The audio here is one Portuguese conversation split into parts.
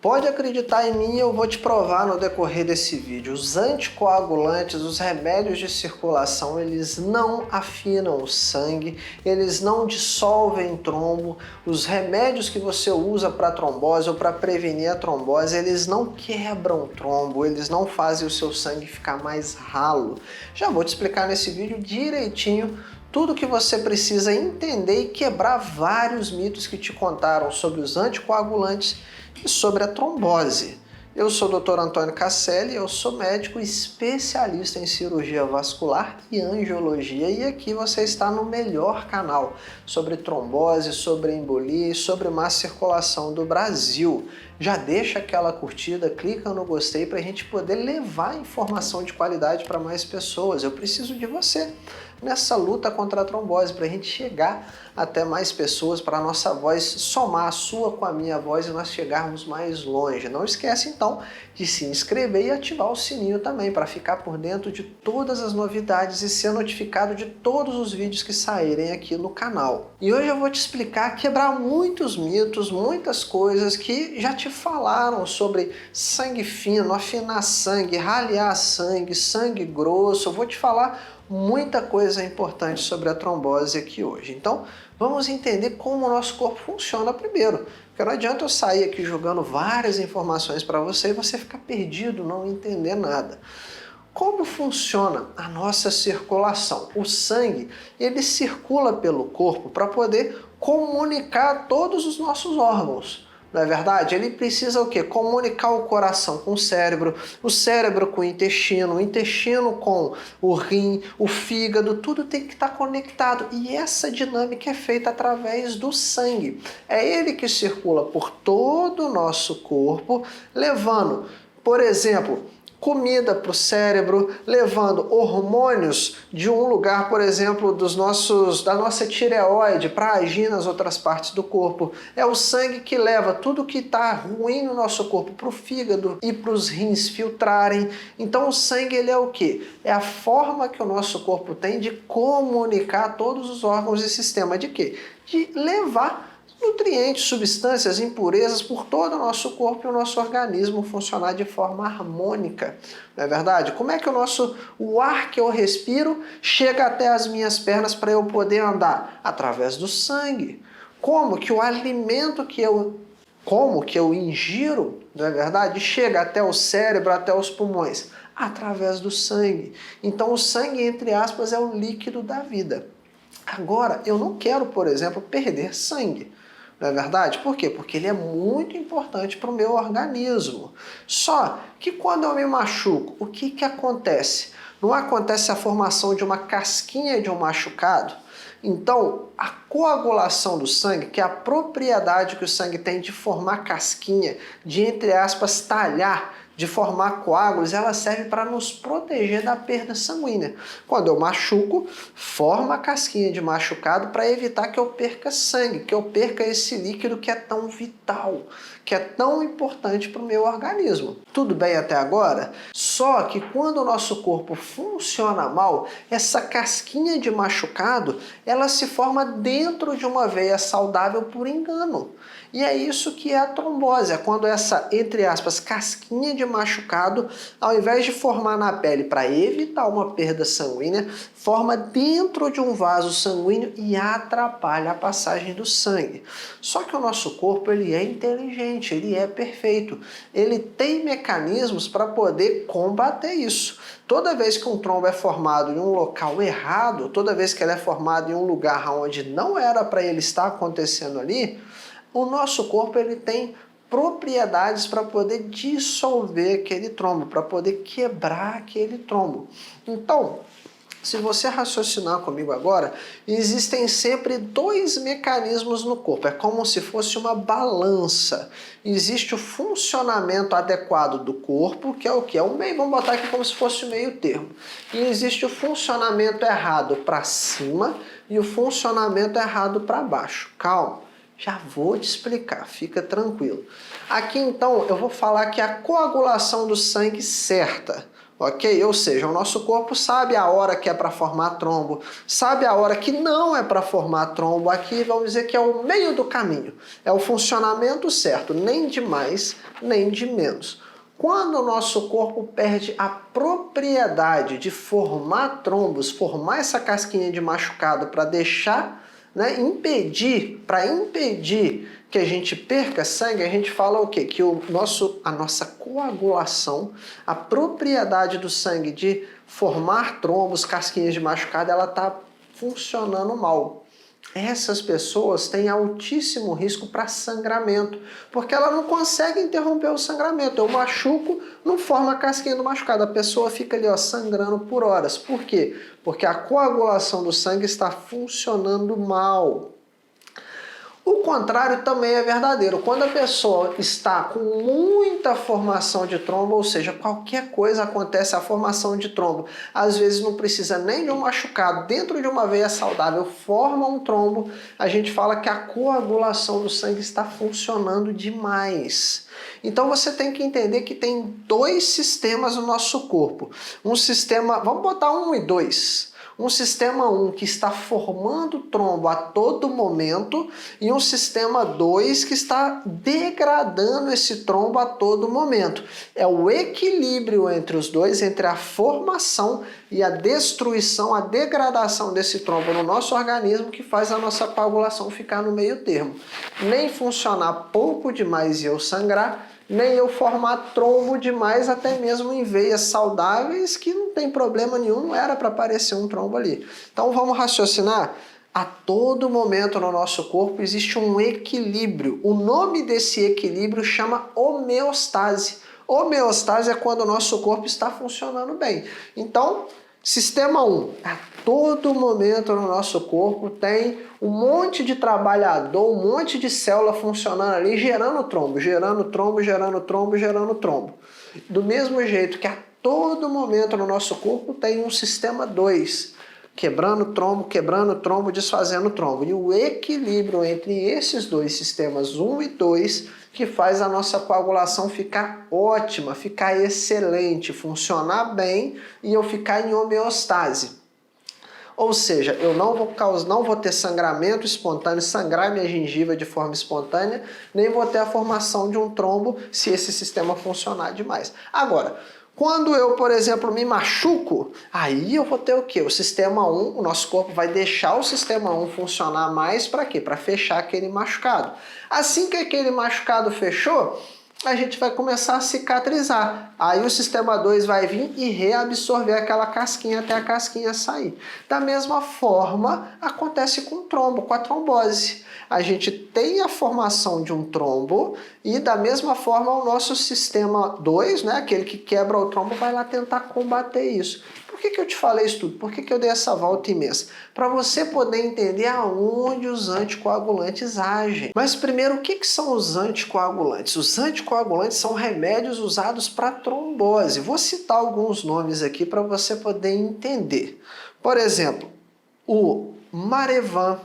Pode acreditar em mim, eu vou te provar no decorrer desse vídeo. Os anticoagulantes, os remédios de circulação, eles não afinam o sangue, eles não dissolvem trombo. Os remédios que você usa para trombose ou para prevenir a trombose, eles não quebram o trombo, eles não fazem o seu sangue ficar mais ralo. Já vou te explicar nesse vídeo direitinho tudo que você precisa entender e quebrar vários mitos que te contaram sobre os anticoagulantes e sobre a trombose. Eu sou o Dr. Antônio Casselli, eu sou médico especialista em cirurgia vascular e angiologia e aqui você está no melhor canal sobre trombose, sobre embolia e sobre má circulação do Brasil. Já deixa aquela curtida, clica no gostei para a gente poder levar informação de qualidade para mais pessoas. Eu preciso de você nessa luta contra a trombose, para a gente chegar até mais pessoas, para a nossa voz somar a sua com a minha voz e nós chegarmos mais longe. Não esquece então de se inscrever e ativar o sininho também, para ficar por dentro de todas as novidades e ser notificado de todos os vídeos que saírem aqui no canal. E hoje eu vou te explicar, quebrar muitos mitos, muitas coisas que já te falaram sobre sangue fino, afinar sangue, ralear sangue, sangue grosso. Eu vou te falar muita coisa importante sobre a trombose aqui hoje. Então, vamos entender como o nosso corpo funciona primeiro. Porque não adianta eu sair aqui jogando várias informações para você e você ficar perdido, não entender nada. Como funciona a nossa circulação? O sangue, ele circula pelo corpo para poder comunicar todos os nossos órgãos. Não é verdade? Ele precisa o quê? Comunicar o coração com o cérebro com o intestino com o rim, o fígado, tudo tem que estar conectado. E essa dinâmica é feita através do sangue. É ele que circula por todo o nosso corpo, levando, por exemplo, comida para o cérebro, levando hormônios de um lugar, por exemplo, da nossa tireoide para agir nas outras partes do corpo. É o sangue que leva tudo que está ruim no nosso corpo para o fígado e para os rins filtrarem. Então o sangue ele é o quê? É a forma que o nosso corpo tem de comunicar todos os órgãos e sistema de quê? De levar nutrientes, substâncias, impurezas por todo o nosso corpo e o nosso organismo funcionar de forma harmônica. Não é verdade? Como é que o ar que eu respiro chega até as minhas pernas para eu poder andar? Através do sangue. Como que o alimento que eu ingiro, não é verdade? Chega até o cérebro, até os pulmões? Através do sangue. Então o sangue, entre aspas, é o líquido da vida. Agora, eu não quero, por exemplo, perder sangue. Não é verdade? Por quê? Porque ele é muito importante para o meu organismo. Só que quando eu me machuco, o que acontece? Não acontece a formação de uma casquinha de um machucado? Então, a coagulação do sangue, que é a propriedade que o sangue tem de formar casquinha, de, entre aspas, talhar, de formar coágulos, ela serve para nos proteger da perda sanguínea. Quando eu machuco, forma a casquinha de machucado para evitar que eu perca sangue, que eu perca esse líquido que é tão vital, que é tão importante para o meu organismo. Tudo bem até agora? Só que quando o nosso corpo funciona mal, essa casquinha de machucado, ela se forma dentro de uma veia saudável por engano. E é isso que é a trombose, é quando essa, entre aspas, casquinha de machucado, ao invés de formar na pele para evitar uma perda sanguínea, forma dentro de um vaso sanguíneo e atrapalha a passagem do sangue. Só que o nosso corpo ele é inteligente, ele é perfeito, ele tem mecanismos para poder combater isso. Toda vez que um trombo é formado em um local errado, toda vez que ele é formado em um lugar onde não era para ele estar acontecendo ali, o nosso corpo ele tem propriedades para poder dissolver aquele trombo, para poder quebrar aquele trombo. Então, se você raciocinar comigo agora, existem sempre dois mecanismos no corpo. É como se fosse uma balança. Existe o funcionamento adequado do corpo, que é o quê? É o meio, vamos botar aqui como se fosse o meio termo. E existe o funcionamento errado para cima e o funcionamento errado para baixo. Calma. Já vou te explicar, fica tranquilo. Aqui então eu vou falar que a coagulação do sangue certa. ok? Ou seja, o nosso corpo sabe a hora que é para formar trombo, sabe a hora que não é para formar trombo. Aqui vamos dizer que é o meio do caminho, é o funcionamento certo, nem de mais, nem de menos. Quando o nosso corpo perde a propriedade de formar trombos, formar essa casquinha de machucado para deixar, né, para impedir que a gente perca sangue, a gente fala o quê? Que a nossa coagulação, a propriedade do sangue de formar trombos, casquinhas de machucado, ela está funcionando mal. Essas pessoas têm altíssimo risco para sangramento, porque ela não consegue interromper o sangramento. Eu machuco, não forma a casquinha do machucado, a pessoa fica ali, ó, sangrando por horas. Por quê? Porque a coagulação do sangue está funcionando mal. O contrário também é verdadeiro. Quando a pessoa está com muita formação de trombo, ou seja, qualquer coisa acontece, a formação de trombo, às vezes não precisa nem de um machucado, dentro de uma veia saudável forma um trombo, a gente fala que a coagulação do sangue está funcionando demais. Então você tem que entender que tem dois sistemas no nosso corpo. Um sistema, vamos botar 1 e 2. Um sistema 1 que está formando trombo a todo momento e um sistema 2 que está degradando esse trombo a todo momento. É o equilíbrio entre os dois, entre a formação e a destruição, a degradação desse trombo no nosso organismo que faz a nossa coagulação ficar no meio termo. Nem funcionar pouco demais e eu sangrar, nem eu formar trombo demais, até mesmo em veias saudáveis que não tem problema nenhum, não era para aparecer um trombo ali. Então vamos raciocinar? A todo momento no nosso corpo existe um equilíbrio. O nome desse equilíbrio chama homeostase. Homeostase é quando o nosso corpo está funcionando bem. Então, sistema 1, a todo momento no nosso corpo tem um monte de trabalhador, um monte de célula funcionando ali, gerando trombo, gerando trombo, gerando trombo, gerando trombo. Do mesmo jeito que a todo momento no nosso corpo tem um sistema 2, quebrando trombo, desfazendo trombo. E o equilíbrio entre esses dois sistemas 1 e 2 que faz a nossa coagulação ficar ótima, ficar excelente, funcionar bem e eu ficar em homeostase. Ou seja, eu não vou ter sangramento espontâneo, sangrar minha gengiva de forma espontânea, nem vou ter a formação de um trombo se esse sistema funcionar demais. Agora, quando eu, por exemplo, me machuco, aí eu vou ter o quê? O sistema 1, o nosso corpo vai deixar o sistema 1 funcionar mais para quê? Para fechar aquele machucado. Assim que aquele machucado fechou, a gente vai começar a cicatrizar. Aí o sistema 2 vai vir e reabsorver aquela casquinha até a casquinha sair. Da mesma forma, acontece com o trombo, com a trombose. A gente tem a formação de um trombo e da mesma forma o nosso sistema 2, né, aquele que quebra o trombo, vai lá tentar combater isso. Por que eu te falei isso tudo? Por que eu dei essa volta imensa? Para você poder entender aonde os anticoagulantes agem. Mas primeiro, o que são os anticoagulantes? Os anticoagulantes são remédios usados para trombose. Vou citar alguns nomes aqui para você poder entender. Por exemplo, o Marevan,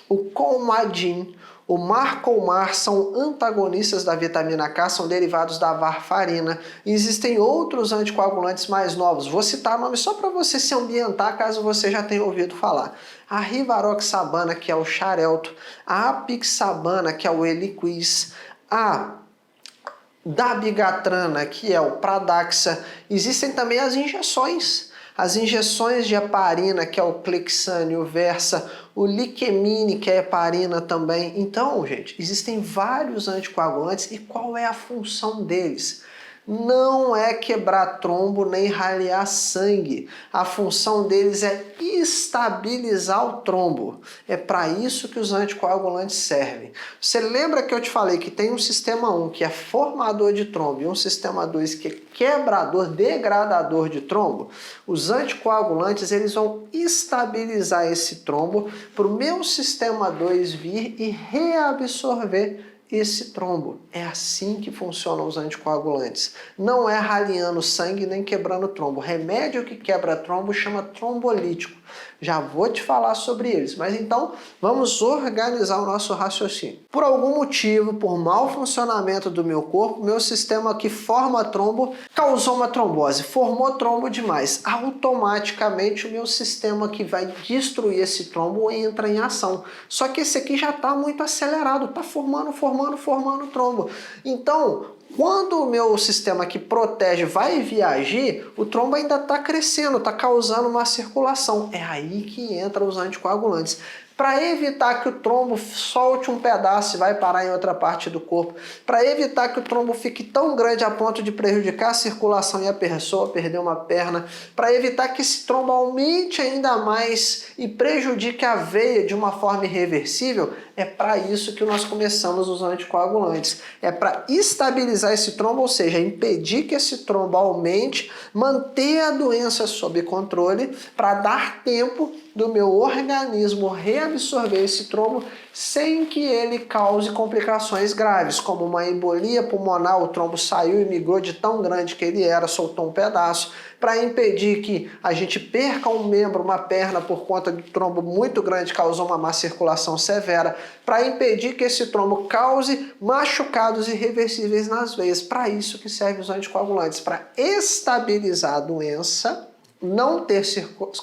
o Coumadin, o Marcomar são antagonistas da vitamina K, são derivados da varfarina. Existem outros anticoagulantes mais novos. Vou citar nomes só para você se ambientar, caso você já tenha ouvido falar. A rivaroxabana, que é o Xarelto, a apixabana, que é o Eliquis, a dabigatrana, que é o Pradaxa. Existem também as injeções. As injeções de heparina, que é o Clexane e o Versa, o Liquemine, que é heparina também. Então, gente, existem vários anticoagulantes e qual é a função deles? Não é quebrar trombo nem ralear sangue. A função deles é estabilizar o trombo. É para isso que os anticoagulantes servem. Você lembra que eu te falei que tem um sistema 1 que é formador de trombo e um sistema 2 que é quebrador, degradador de trombo? Os anticoagulantes eles vão estabilizar esse trombo para o meu sistema 2 vir e reabsorver esse trombo. É assim que funcionam os anticoagulantes. Não é raleando sangue nem quebrando trombo. O remédio que quebra trombo chama trombolítico. Já vou te falar sobre eles, mas então vamos organizar o nosso raciocínio. Por algum motivo, por mau funcionamento do meu corpo, meu sistema que forma trombo causou uma trombose, formou trombo demais. Automaticamente o meu sistema que vai destruir esse trombo entra em ação. Só que esse aqui já está muito acelerado, está formando trombo. Então, quando o meu sistema que protege vai viajar, o trombo ainda está crescendo, está causando uma circulação. É aí que entram os anticoagulantes. Para evitar que o trombo solte um pedaço e vai parar em outra parte do corpo, para evitar que o trombo fique tão grande a ponto de prejudicar a circulação e a pessoa perder uma perna, para evitar que esse trombo aumente ainda mais e prejudique a veia de uma forma irreversível, é para isso que nós começamos os anticoagulantes. É para estabilizar esse trombo, ou seja, impedir que esse trombo aumente, manter a doença sob controle, para dar tempo do meu organismo reabsorver esse trombo sem que ele cause complicações graves, como uma embolia pulmonar, o trombo saiu e migrou de tão grande que ele era, soltou um pedaço, para impedir que a gente perca um membro, uma perna, por conta do trombo muito grande, causou uma má circulação severa, para impedir que esse trombo cause machucados irreversíveis nas veias. Para isso que servem os anticoagulantes, para estabilizar a doença, não ter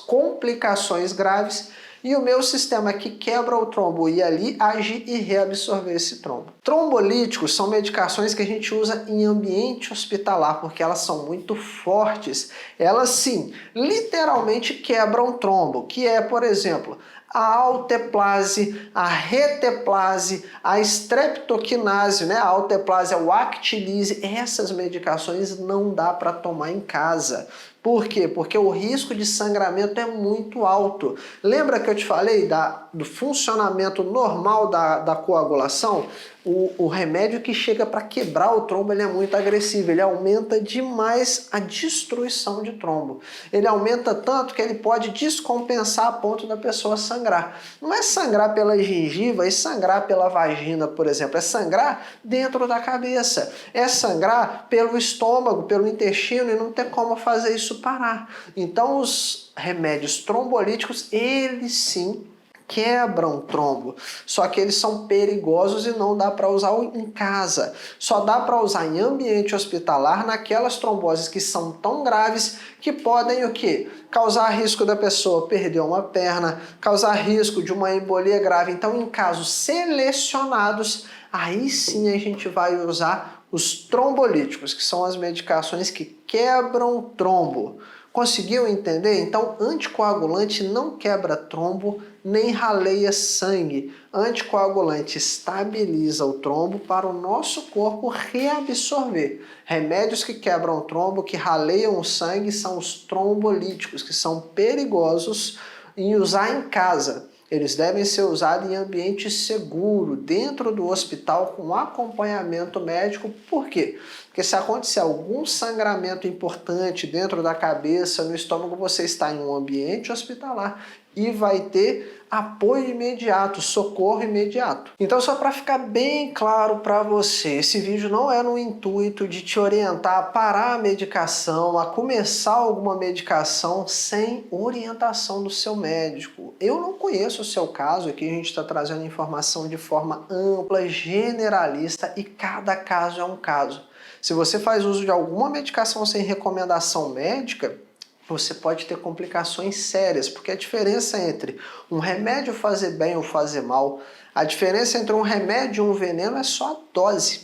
complicações graves e o meu sistema que quebra o trombo ir ali, agir e reabsorver esse trombo. Trombolíticos são medicações que a gente usa em ambiente hospitalar, porque elas são muito fortes. Elas sim, literalmente quebram trombo, que é, por exemplo, a alteplase, a reteplase, a streptokinase, né? A alteplase, o actilise, essas medicações não dá para tomar em casa. Por quê? Porque o risco de sangramento é muito alto. Lembra que eu te falei do funcionamento normal da coagulação? O remédio que chega para quebrar o trombo, ele é muito agressivo, ele aumenta demais a destruição de trombo. Ele aumenta tanto que ele pode descompensar a ponto da pessoa sangrar. Não é sangrar pela gengiva e sangrar pela vagina, por exemplo, é sangrar dentro da cabeça, é sangrar pelo estômago, pelo intestino, e não tem como fazer isso parar. Então os remédios trombolíticos, eles sim quebram trombo, só que eles são perigosos e não dá para usar em casa. Só dá para usar em ambiente hospitalar naquelas tromboses que são tão graves que podem o quê? Causar risco da pessoa perder uma perna, causar risco de uma embolia grave. Então, em casos selecionados, aí sim a gente vai usar os trombolíticos, que são as medicações que quebram trombo. Conseguiu entender? Então, anticoagulante não quebra trombo, nem raleia sangue. Anticoagulante estabiliza o trombo para o nosso corpo reabsorver. Remédios que quebram trombo, que raleiam o sangue, são os trombolíticos, que são perigosos em usar em casa. Eles devem ser usados em ambiente seguro, dentro do hospital, com acompanhamento médico. Por quê? Porque se acontecer algum sangramento importante dentro da cabeça, no estômago, você está em um ambiente hospitalar e vai ter apoio imediato, socorro imediato. Então, só para ficar bem claro para você, esse vídeo não é no intuito de te orientar a parar a medicação, a começar alguma medicação sem orientação do seu médico. Eu não conheço o seu caso, aqui a gente está trazendo informação de forma ampla, generalista, e cada caso é um caso. Se você faz uso de alguma medicação sem recomendação médica, você pode ter complicações sérias, porque a diferença entre um remédio fazer bem ou fazer mal, a diferença entre um remédio e um veneno é só a dose.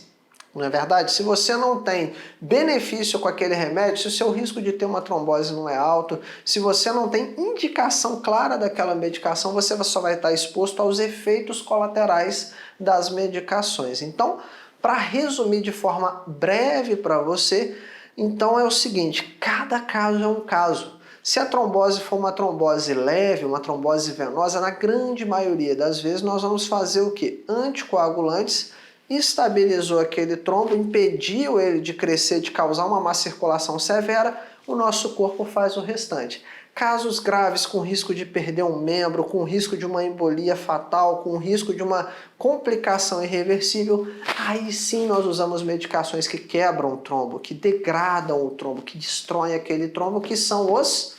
Não é verdade? Se você não tem benefício com aquele remédio, se o seu risco de ter uma trombose não é alto, se você não tem indicação clara daquela medicação, você só vai estar exposto aos efeitos colaterais das medicações. Então, para resumir de forma breve para você, então é o seguinte, cada caso é um caso. Se a trombose for uma trombose leve, uma trombose venosa, na grande maioria das vezes nós vamos fazer o quê? Anticoagulantes, estabilizou aquele trombo, impediu ele de crescer, de causar uma má circulação severa, o nosso corpo faz o restante. Casos graves com risco de perder um membro, com risco de uma embolia fatal, com risco de uma complicação irreversível, aí sim nós usamos medicações que quebram o trombo, que degradam o trombo, que destroem aquele trombo, que são os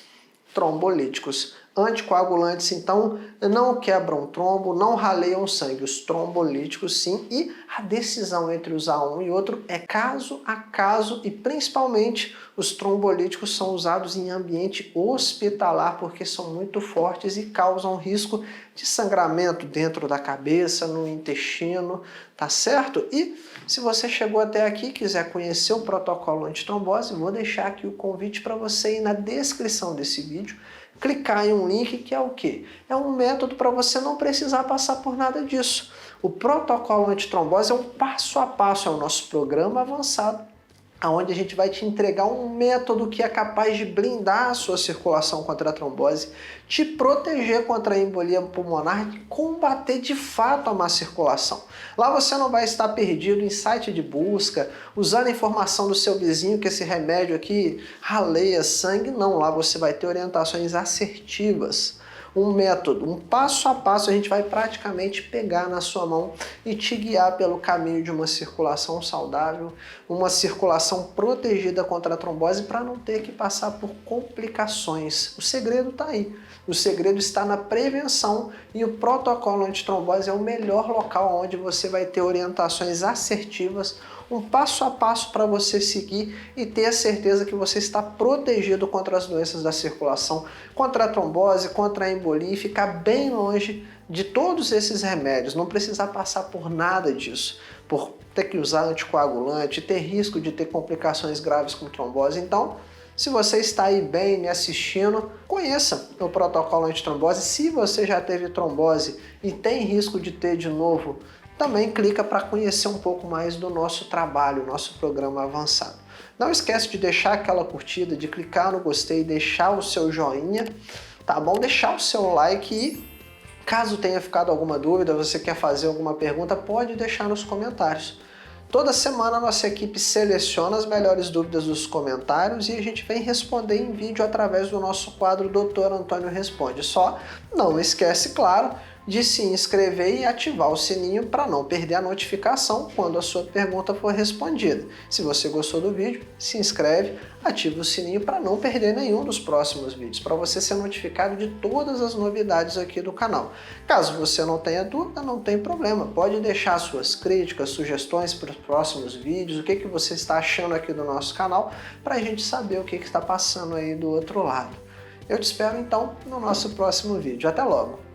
trombolíticos. Anticoagulantes, então, não quebram trombo, não raleiam sangue. Os trombolíticos, sim, e a decisão entre usar um e outro é caso a caso, e principalmente os trombolíticos são usados em ambiente hospitalar porque são muito fortes e causam risco de sangramento dentro da cabeça, no intestino, tá certo? E se você chegou até aqui e quiser conhecer o protocolo antitrombose, vou deixar aqui o convite para você ir na descrição desse vídeo, clicar em um link que é o quê? É um método para você não precisar passar por nada disso. O protocolo antitrombose é um passo a passo, é o nosso programa avançado, onde a gente vai te entregar um método que é capaz de blindar a sua circulação contra a trombose, te proteger contra a embolia pulmonar e combater de fato a má circulação. Lá você não vai estar perdido em site de busca, usando a informação do seu vizinho que esse remédio aqui raleia sangue, não. Lá você vai ter orientações assertivas. Um método, um passo a passo, a gente vai praticamente pegar na sua mão e te guiar pelo caminho de uma circulação saudável, uma circulação protegida contra a trombose para não ter que passar por complicações. O segredo está aí. O segredo está na prevenção e o protocolo antitrombose é o melhor local onde você vai ter orientações assertivas, um passo a passo para você seguir e ter a certeza que você está protegido contra as doenças da circulação, contra a trombose, contra a embolia e ficar bem longe de todos esses remédios, não precisar passar por nada disso, por ter que usar anticoagulante, ter risco de ter complicações graves com trombose. Então, se você está aí bem me assistindo, conheça o protocolo antitrombose. Se você já teve trombose e tem risco de ter de novo, também clica para conhecer um pouco mais do nosso trabalho, nosso programa avançado. Não esquece de deixar aquela curtida, de clicar no gostei, deixar o seu joinha, tá bom? Deixar o seu like e caso tenha ficado alguma dúvida, você quer fazer alguma pergunta, pode deixar nos comentários. Toda semana a nossa equipe seleciona as melhores dúvidas dos comentários e a gente vem responder em vídeo através do nosso quadro Dr. Antônio Responde. Só não esquece, claro, de se inscrever e ativar o sininho para não perder a notificação quando a sua pergunta for respondida. Se você gostou do vídeo, se inscreve, ativa o sininho para não perder nenhum dos próximos vídeos, para você ser notificado de todas as novidades aqui do canal. Caso você não tenha dúvida, não tem problema, pode deixar suas críticas, sugestões para os próximos vídeos, o que você está achando aqui do nosso canal, para a gente saber o que está passando aí do outro lado. Eu te espero então no nosso próximo vídeo. Até logo!